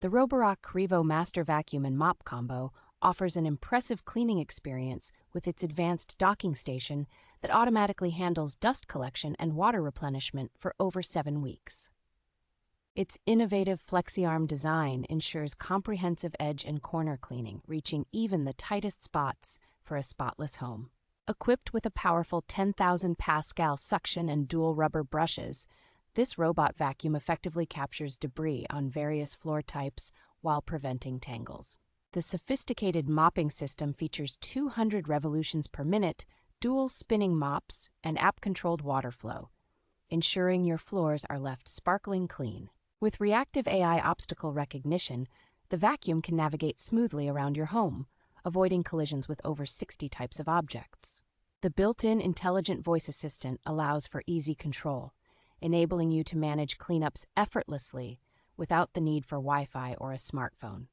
The Roborock Qrevo Master Vacuum&Mop combo offers an impressive cleaning experience with its advanced docking station that automatically handles dust collection and water replenishment for over 7 weeks. Its innovative FlexiArm design ensures comprehensive edge and corner cleaning, reaching even the tightest spots for a spotless home. Equipped with a powerful 10,000 Pascal suction and dual rubber brushes, this robot vacuum effectively captures debris on various floor types while preventing tangles. The sophisticated mopping system features 200 revolutions per minute, dual spinning mops, and app-controlled water flow, ensuring your floors are left sparkling clean. With Reactive AI Obstacle Recognition, the vacuum can navigate smoothly around your home, avoiding collisions with over 60 types of objects. The built-in intelligent voice assistant allows for easy control, enabling you to manage cleanups effortlessly without the need for Wi-Fi or a smartphone.